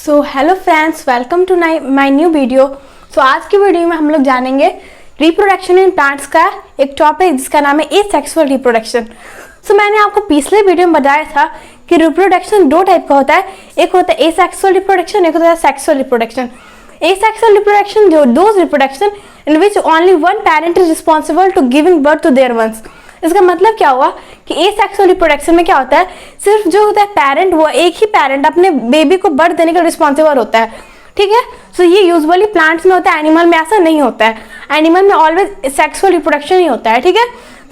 So hello friends, welcome to my new video. So आज की video में हम लोग जानेंगे रिप्रोडक्शन इन प्लांट्स का एक टॉपिक जिसका नाम है एसेक्सुअल रिप्रोडक्शन। सो मैंने आपको पिछले वीडियो में बताया था कि रिप्रोडक्शन दो टाइप का होता है, एक होता है एसेक्सुअल रिप्रोडक्शन, एक होता है sexual reproduction. Asexual reproduction those reproduction in which only one parent is responsible to giving birth to their ones. इसका मतलब क्या हुआ कि एसेक्सुअल रिप्रोडक्शन में क्या होता है, सिर्फ जो होता है पेरेंट, वो एक ही पेरेंट अपने बेबी को बर्थ देने का रिस्पॉन्सिबल होता है। ठीक है, सो ये यूजुअली प्लांट्स में होता है, एनिमल में ऐसा नहीं होता है। एनिमल में ऑलवेज सेक्सुअल रिप्रोडक्शन ही होता है। ठीक है,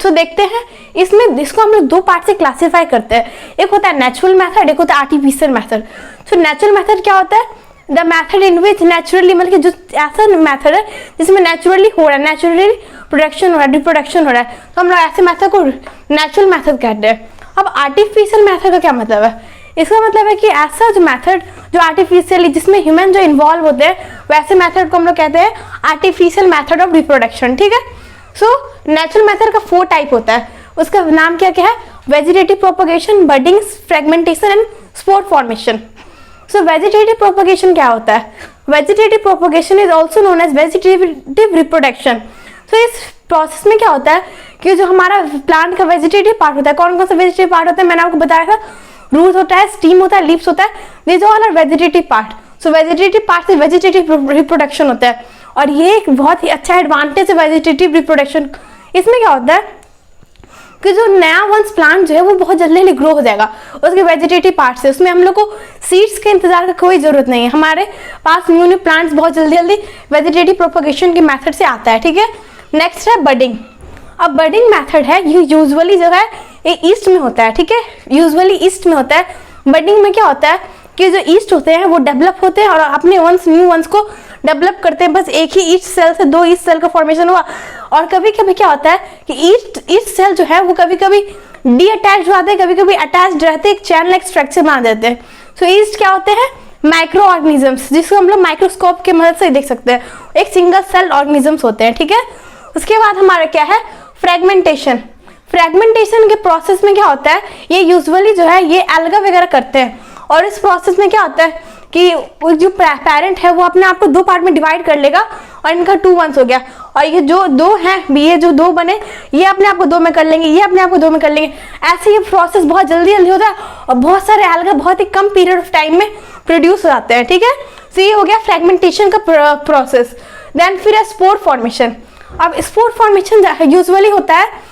तो देखते हैं इसमें, इसको हम लोग दो पार्ट से क्लासीफाई करते हैं, एक होता है नेचुरल मेथड, एक होता है artificial method. So natural method क्या होता है, the method in which naturally, मतलब कि जो ऐसा मेथड है जिसमें नेचुरली हो रहा है, नेचुरली प्रोडक्शन हो रहा है, रिप्रोडक्शन हो रहा है, तो हम लोग ऐसे मेथड को नेचुरल मेथड कहते हैं। अब आर्टिफिशियल मेथड का क्या मतलब है, इसका मतलब है कि ऐसा जो मेथड जो आर्टिफिशियली, जिसमें ह्यूमन जो इन्वॉल्व होते हैं, वैसे मेथड को हम लोग कहते हैं आर्टिफिशियल मेथड ऑफ रिप्रोडक्शन। ठीक है, सो नेचुरल मेथड का 4 टाइप होता है, उसका नाम क्या क्या है, vegetative propagation, budding, fragmentation and spore formation. So vegetative propagation क्या होता है, vegetative propagation is also known as vegetative reproduction. तो इस प्रोसेस में क्या होता है कि जो हमारा प्लांट का वेजिटेटिव पार्ट होता है, कौन कौन सा वेजिटेटिव पार्ट होता है, मैंने आपको बताया था, रूट होता है, स्टीम होता है, लीव्स होता है, these all are vegetative part. So vegetative part से वेजिटेटिव रिप्रोडक्शन होता है, और ये एक बहुत ही अच्छा एडवांटेज है वेजिटेटिव रिप्रोडक्शन। इसमें क्या होता है कि जो नया वंस प्लांट जो है वो बहुत जल्दी ग्रो हो जाएगा उसके वेजिटेटिव पार्ट से, उसमें हम लोग को सीड्स के इंतजार का कोई जरूरत नहीं है, हमारे पास न्यू प्लांट्स बहुत जल्दी वेजिटेटिव प्रोपगेशन के मेथड से आता है। ठीक है, नेक्स्ट है बडिंग। अब बडिंग मेथड है, ये यूजुअली जो है ये ईस्ट में होता है। ठीक है, यूजुअली ईस्ट में होता है। बडिंग में क्या होता है कि जो ईस्ट होते हैं वो डेवलप होते हैं और अपने न्यू वंस को डेवलप करते हैं। बस एक ही ईस्ट सेल से 2 ईस्ट सेल का फॉर्मेशन हुआ, और कभी कभी क्या होता है कि ईस्ट सेल जो है वो कभी कभी डी अटैच हो जाते हैं, कभी कभी अटैच रहते हैं, एक चैन लाइक स्ट्रक्चर बना देते हैं। सो ईस्ट क्या होते हैं, माइक्रो ऑर्गेनिजम्स, जिसको हम लोग माइक्रोस्कोप की मदद से देख सकते हैं, एक सिंगल सेल ऑर्गेनिजम्स होते हैं। ठीक है, उसके बाद हमारा क्या है, फ्रेगमेंटेशन। फ्रेगमेंटेशन के प्रोसेस में क्या होता है, ये यूजुअली जो है ये एल्गा वगैरह करते हैं, और इस प्रोसेस में क्या होता है कि जो पेरेंट है वो अपने आप को 2 पार्ट में डिवाइड कर लेगा, और इनका 2 वंस हो गया, और ये जो 2 हैं, ये जो 2 बने, ये अपने आप को 2 में कर लेंगे, ये अपने आप को 2 में कर लेंगे। ऐसे ये प्रोसेस बहुत जल्दी होता है, और बहुत सारे एल्गा बहुत ही कम पीरियड ऑफ टाइम में प्रोड्यूस हो जाते हैं। ठीक है, तो ये हो गया फ्रेगमेंटेशन का प्रोसेस। देन फिर है स्पोर फॉर्मेशन। अब स्पोर फॉर्मेशन यूजुअली होता है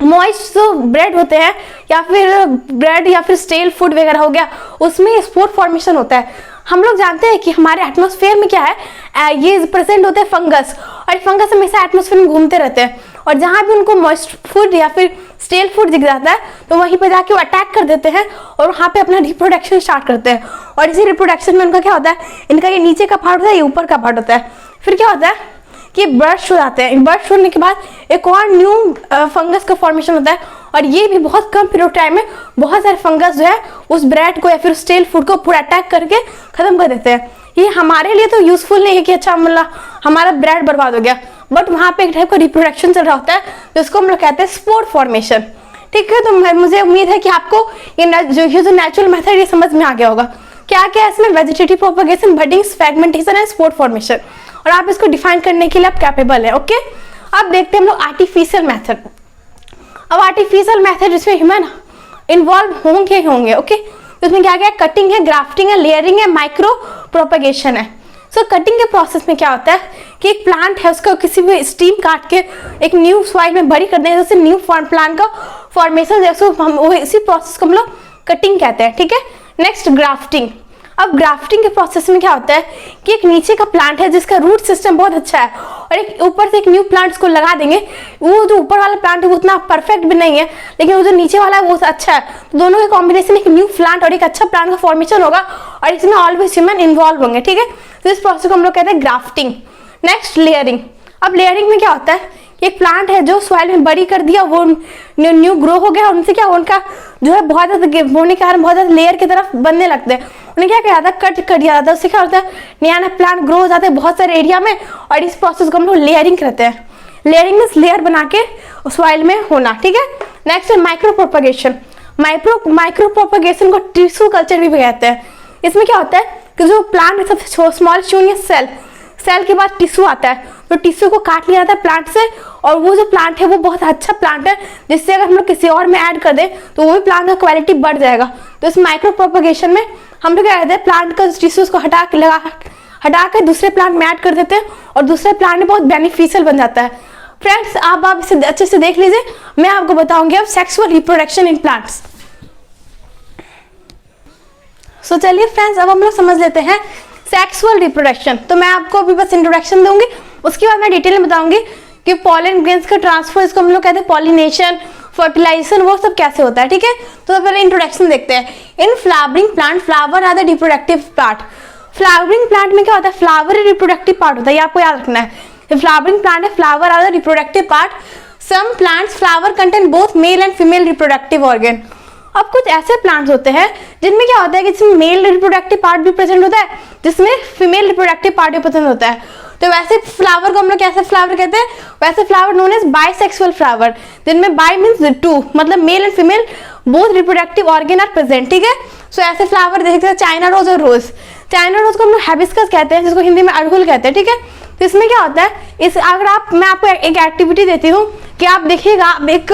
मॉइस्ट जो ब्रेड होते हैं, या फिर ब्रेड या फिर स्टेल फूड वगैरह हो गया, उसमें स्पोर फॉर्मेशन होता है। हम लोग जानते हैं कि हमारे एटमॉस्फेयर में क्या है, ये प्रेजेंट होते हैं फंगस, और फंगस हमेशा एटमॉस्फेयर में घूमते रहते हैं, और जहाँ भी उनको मॉइस्ट फूड या फिर स्टेल फूड दिख जाता है तो वहीं पे जाके वो अटैक कर देते हैं, और वहाँ पे अपना रिप्रोडक्शन स्टार्ट करते हैं। और इसी रिप्रोडक्शन में उनका क्या होता है, इनका ये नीचे का पार्ट होता है, ये ऊपर का पार्ट होता है। फिर क्या होता है कि बर्स्ट हो जाते हैं, बर्स्ट होने के बाद एक और न्यू फंगस का फॉर्मेशन होता है, और ये भी बहुत कम पीरियड टाइम में बहुत सारे फंगस जो है उस ब्रेड को या फिर स्टेल फूड को पूरा अटैक करके खत्म कर देते हैं। ये हमारे लिए तो यूजफुल नहीं है कि अच्छा मतलब हमारा ब्रेड बर्बाद हो गया, बट वहाँ पे एक टाइप का रिप्रोडक्शन चल रहा होता है, जिसको हम लोग कहते हैं स्पोर फॉर्मेशन। ठीक है, तो मुझे उम्मीद है कि आपको ये जो नेचुरल मेथड ये समझ में आ गया होगा। क्या क्या है इसमें, vegetative propagation, budding, fragmentation and spore formation, और आप इसको डिफाइन करने के लिए आप कैपेबल है। ओके, अब देखते हैं हम लोग आर्टिफिशियल मेथड। अब आर्टिफिशियल मेथड जिसमें ह्यूमन इन्वॉल्व होंगे। ओके, तो इसमें क्या क्या है, कटिंग है, ग्राफ्टिंग है, लेयरिंग है, माइक्रो प्रोपगेशन है। सो कटिंग के प्रोसेस में क्या होता है कि एक प्लांट है उसको किसी भी स्टीम काट के एक न्यू सॉइल में बरी करने से न्यू प्लांट का फॉर्मेशन, इसी प्रोसेस को हम लोग कटिंग कहते हैं। ठीक है, नेक्स्ट ग्राफ्टिंग। अब ग्राफ्टिंग के प्रोसेस में क्या होता है कि एक नीचे का प्लांट है जिसका रूट सिस्टम बहुत अच्छा है, और एक ऊपर से एक न्यू प्लांट को लगा देंगे। वो जो ऊपर वाला प्लांट है वो उतना परफेक्ट भी नहीं है, लेकिन वो जो नीचे वाला है वो अच्छा है, तो दोनों के कॉम्बिनेशन एक न्यू प्लांट और एक अच्छा प्लांट का फॉर्मेशन होगा, और इसमें ऑलवेज ह्यूमन इन्वॉल्व होंगे। ठीक है, तो इस प्रोसेस को हम लोग कहते हैं ग्राफ्टिंग। Next layering. अब लेयरिंग में क्या होता है, एक प्लांट है जो सॉइल में बड़ी कर दिया, वो न्यू ग्रो हो गया, उनसे क्या उनका जो है बहुत ज्यादा होने के कारण बहुत ज्यादा लेयर की तरफ बनने लगते हैं, उन्हें क्या किया जाता है, कट कर दिया जाता है। उससे क्या होता है, नया नया प्लांट ग्रो हो जाते हैं बहुत सारे एरिया में, और इस प्रोसेस को हम लोग लेयरिंग कहते हैं। लेयरिंग में लेयर बना के सॉइल में होना। ठीक है, नेक्स्ट है माइक्रो प्रोपगेशन। माइक्रो प्रोपगेशन को टिश्यू कल्चर भी कहते हैं। इसमें क्या होता है, कि जो प्लांट सबसे स्मॉल यूनिट सेल के बाद टिश्यू आता है, तो टिश्यू को काट लिया जाता है प्लांट से, और वो जो प्लांट है वो बहुत अच्छा प्लांट है, जिससे अगर हम लोग किसी और में ऐड कर दें तो वो भी प्लांट का क्वालिटी बढ़ जाएगा। तो इस माइक्रो प्रोपगेशन में हम लोग क्या करते हैं, प्लांट का टिश्यूज को हटा के दूसरे प्लांट में ऐड कर देते हैं, और दूसरे प्लांट में बहुत बेनिफिशियल बन जाता है। फ्रेंड्स, आप इसे अच्छे से देख लीजिए, मैं आपको बताऊंगी अब सेक्सुअल रिप्रोडक्शन इन प्लांट्स। सो चलिए फ्रेंड्स, अब हम लोग समझ लेते हैं सेक्सुअल रिप्रोडक्शन। तो मैं आपको अभी बस इंट्रोडक्शन दूंगी, उसके बाद मैं डिटेल में बताऊंगी कि पॉलन ग्रेन्स का ट्रांसफर, इसको हम लोग कहते हैं पॉलिनेशन, फर्टिलाइजेशन, वो सब कैसे होता है। ठीक है, तो पहले इंट्रोडक्शन देखते हैं। In flowering plant, flower are the reproductive part. Flowering plant में क्या होता है, फ्लावर रिप्रोडक्टिव पार्ट होता है, ये आपको याद रखना है। फ्लावरिंग प्लांट है, flower are the reproductive part. Some plants flower contain both male and female reproductive organ. अब कुछ ऐसे प्लांट्स होते हैं जिनमें क्या होता है कि जिसमें मेल रिप्रोडक्टिव पार्ट भी प्रेजेंट होता है, जिसमें फीमेल रिप्रोडक्टिव पार्ट भी प्रेजेंट होता है। तो वैसे फ्लावर को हम लोग कैसे फ्लावर कहते हैं, वैसे flower known as bisexual flower, जिनमें बाई मीन्स टू, मतलब male and female both reproductive organ are present. ठीक है, सो ऐसे फ्लावर देखते हैं चाइना रोज और रोज। चाइना रोज को हम लोग हैबिस्कस कहते हैं, जिसको हिंदी में अड़हुल कहते हैं। ठीक है, तो इसमें क्या होता है, मैं आपको एक एक्टिविटी देती हूँ कि आप देखिएगा, एक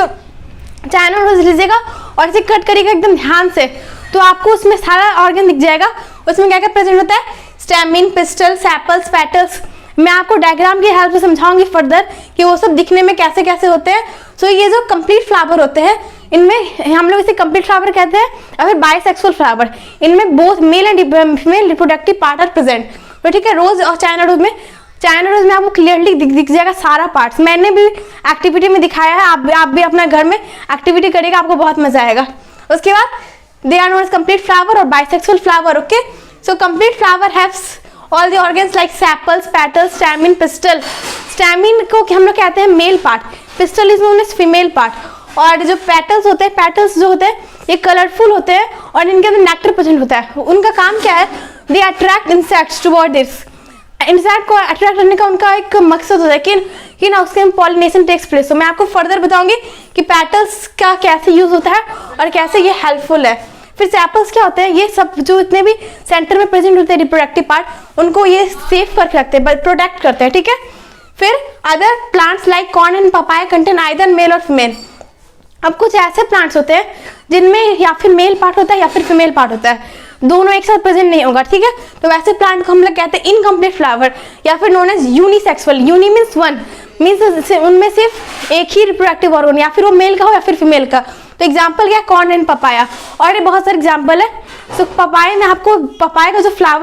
चाइना रोज लीजिएगा और इसे कट करिएगा एकदम ध्यान से, तो आपको उसमें सारा ऑर्गन दिख जाएगा। उसमें क्या क्या प्रेजेंट होता है, स्टेमिन, पिस्टल, सेपल्स, पेटल्स। मैं आपको डायग्राम की हेल्प से समझाऊंगी फर्दर कि वो सब दिखने में कैसे कैसे होते हैं। सो ये जो कंप्लीट फ्लावर होते हैं, इनमें हम लोग इसे कंप्लीट फ्लावर कहते हैं, और फिर बाइसेक्सुअल फ्लावर, इनमें both male and female reproductive part are present. तो ठीक है, रोज और चाइना रोज में आपको क्लियरली दिख जाएगा सारा पार्ट्स। मैंने भी एक्टिविटी में दिखाया है, आप भी अपना घर में एक्टिविटी करिएगा, आपको बहुत मजा आएगा। उसके बाद they are known as complete flower और bisexual flower. Okay, so complete flower haves all the organs like sepals, petals, stamen, pistil. Stamen को हम लोग कहते हैं male part, pistil is known as female part. और जो पेटल्स होते हैं, पेटल्स जो होते हैं ये कलरफुल होते हैं और इनके अंदर नेक्टर प्रेजेंट होता है। उनका काम क्या है, they attract insects toward this. Insect को अट्रैक्ट करने का उनका एक मकसद होता है कि ना उसके पॉलिनेशन टेक्स प्लेस। तो मैं आपको फर्दर बताऊंगी कि पेटल्स का कैसे यूज होता है और कैसे ये हेल्पफुल है। फिर सेपल्स क्या होते हैं, ये सब जो इतने भी सेंटर में प्रेजेंट होते हैं रिप्रोडक्टिव पार्ट, उनको ये सेफ करके रखते हैं, प्रोटेक्ट करते हैं। ठीक है, फिर other plants like corn and papaya contain either male or female. अब कुछ ऐसे प्लांट्स होते हैं जिनमें या फिर मेल पार्ट होता है या फिर फीमेल पार्ट होता है, दोनों एक साथ प्रेजेंट नहीं होगा। ठीक है, तो वैसे प्लांट को हम लोग कहते हैं इनकम्प्लीट फ्लावर या फिर known as unisexual. Uni means one, means उनमें सिर्फ एक ही रिप्रोडक्टिव ऑर्गन, या फिर वो मेल का हो या फिर फीमेल का। तो एग्जाम्पल क्या, कॉर्न एंड पपाया, और ये बहुत सारे एग्जाम्पल है। सो पपाया में आपको पपाया का जो फ्लावर